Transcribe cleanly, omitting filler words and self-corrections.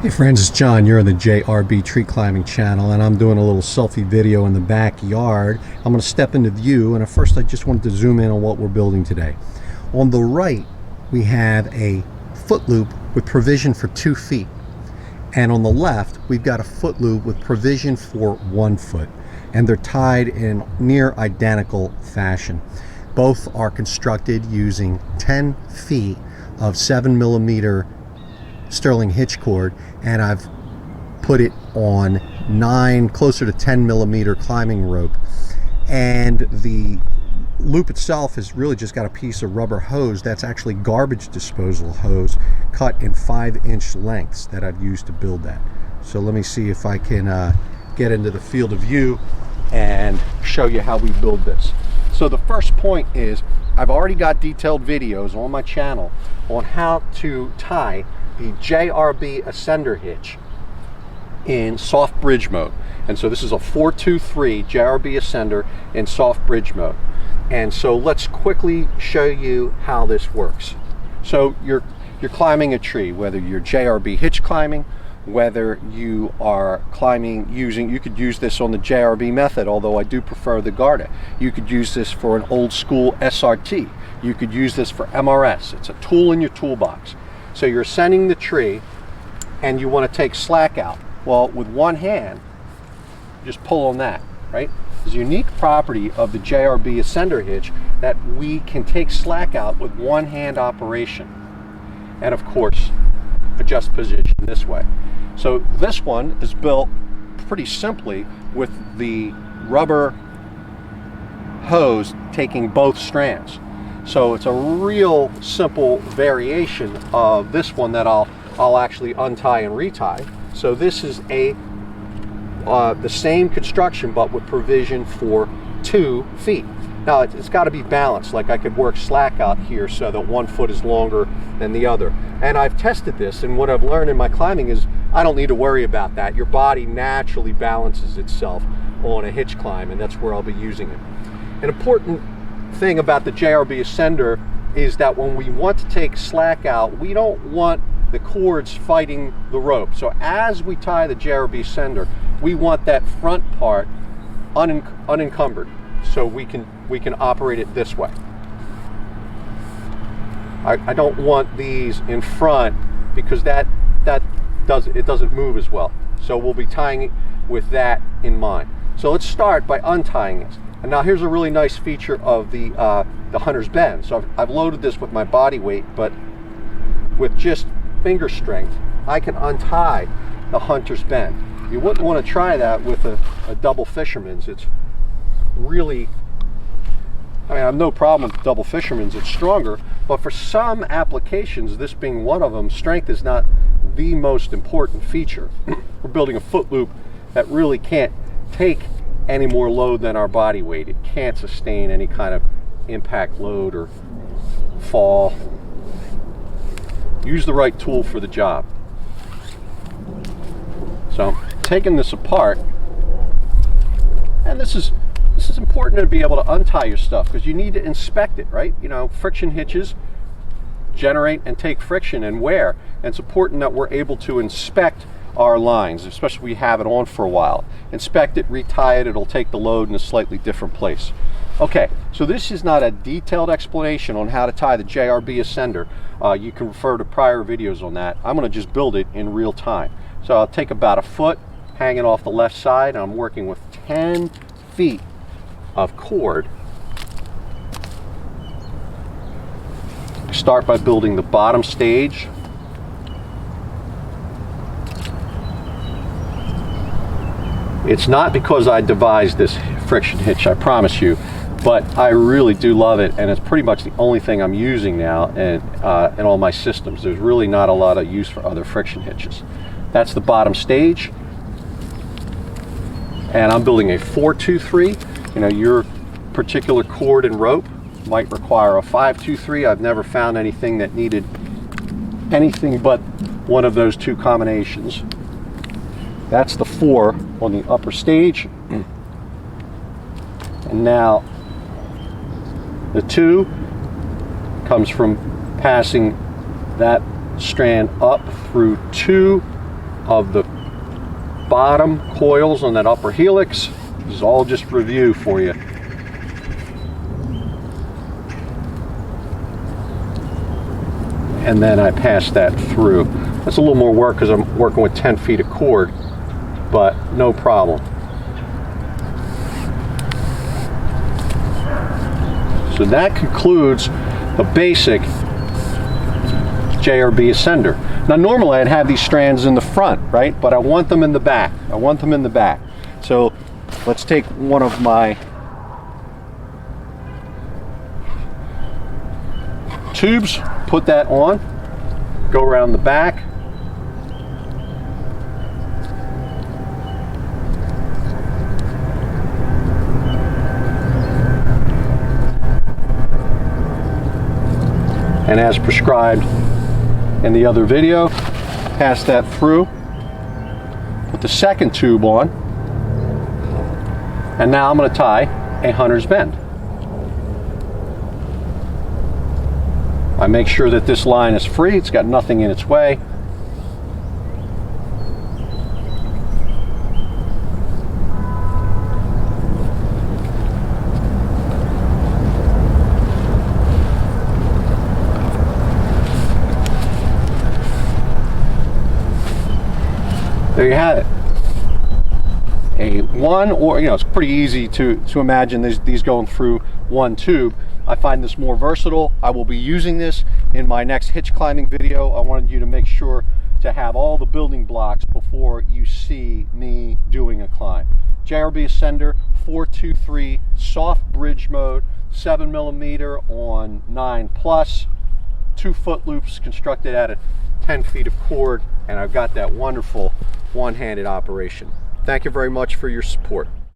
Hey friends, it's John. You're on the JRB Tree Climbing channel, and I'm doing a little selfie video in the backyard. I'm going to step into view, and at first I just wanted to zoom in on what we're building today. On the right, we have a Footloop with provision for 2 feet. And on the left, we've got a Footloop with provision for 1 foot. And they're tied in near identical fashion. Both are constructed using 10 feet of 7mm sterling hitch cord, and I've put it on 9 closer to 10mm climbing rope, and the loop itself has really just got a piece of rubber hose that's actually garbage disposal hose cut in 5-inch lengths that I've used to build that. So let me see if I can get into the field of view and show you how we build this. So the first point is I've already got detailed videos on my channel on how to tie the JRB Ascender Hitch in soft bridge mode. And so this is a 423 JRB Ascender in soft bridge mode. And so let's quickly show you how this works. So you're climbing a tree, whether you're JRB Hitch climbing, whether you are climbing using, you could use this on the JRB method, although I do prefer the Garda. You could use this for an old school SRT. You could use this for MRS. It's a tool in your toolbox. So you're ascending the tree and you want to take slack out. Well, with one hand, just pull on that, right? There's a unique property of the JRB Ascender Hitch that we can take slack out with one hand operation. And of course, adjust position this way. So this one is built pretty simply with the rubber hose taking both strands. So it's a real simple variation of this one that I'll actually untie and retie. So this is the same construction but with provision for 2 feet. Now it's got to be balanced, like I could work slack out here so that 1 foot is longer than the other. And I've tested this, and what I've learned in my climbing is I don't need to worry about that. Your body naturally balances itself on a hitch climb, and that's where I'll be using it. An important thing about the JRB Ascender is that when we want to take slack out, we don't want the cords fighting the rope. So as we tie the JRB Ascender, we want that front part unencumbered, so we can operate it this way. I don't want these in front because it doesn't move as well. So we'll be tying it with that in mind. So let's start by untying this. And now here's a really nice feature of the Hunter's Bend. So I've loaded this with my body weight, but with just finger strength, I can untie the Hunter's Bend. You wouldn't want to try that with a double fisherman's. It's really, I have no problem with double fisherman's, it's stronger, but for some applications, this being one of them, strength is not the most important feature. We're building a Footloop that really can't take any more load than our body weight. It can't sustain any kind of impact load or fall. Use the right tool for the job. So taking this apart, and this is important to be able to untie your stuff because you need to inspect it, right? You know, friction hitches generate and take friction and wear, and it's important that we're able to inspect our lines, especially if we have it on for a while. Inspect it, retie it, it'll take the load in a slightly different place. Okay, so this is not a detailed explanation on how to tie the JRB Ascender. You can refer to prior videos on that. I'm going to just build it in real time. So I'll take about 1 foot hanging off the left side, and I'm working with 10 feet of cord. Start by building the bottom stage. It's not because I devised this friction hitch, I promise you, but I really do love it, and it's pretty much the only thing I'm using now in all my systems. There's really not a lot of use for other friction hitches. That's the bottom stage, and I'm building a 423. You know, your particular cord and rope might require a 523. I've never found anything that needed anything but one of those 2 combinations. That's the 4 on the upper stage. And now the 2 comes from passing that strand up through 2 of the bottom coils on that upper helix. This is all just review for you. And then I pass that through. That's a little more work because I'm working with 10 feet of cord, but no problem. So that concludes the basic JRB Ascender. Now normally I'd have these strands in the front, right? But I want them in the back. I want them in the back. So let's take one of my tubes, put that on, go around the back. And as prescribed in the other video, pass that through, put the second tube on, and now I'm going to tie a hunter's bend. I make sure that this line is free, it's got nothing in its way. There you have it. A one, or it's pretty easy to imagine these going through one tube. I find this more versatile. I will be using this in my next hitch climbing video. I wanted you to make sure to have all the building blocks before you see me doing a climb. JRB Ascender 423 soft bridge mode, 7mm on 9+, 2 foot loops constructed out of 10 feet of cord, and I've got that wonderful one-handed operation. Thank you very much for your support.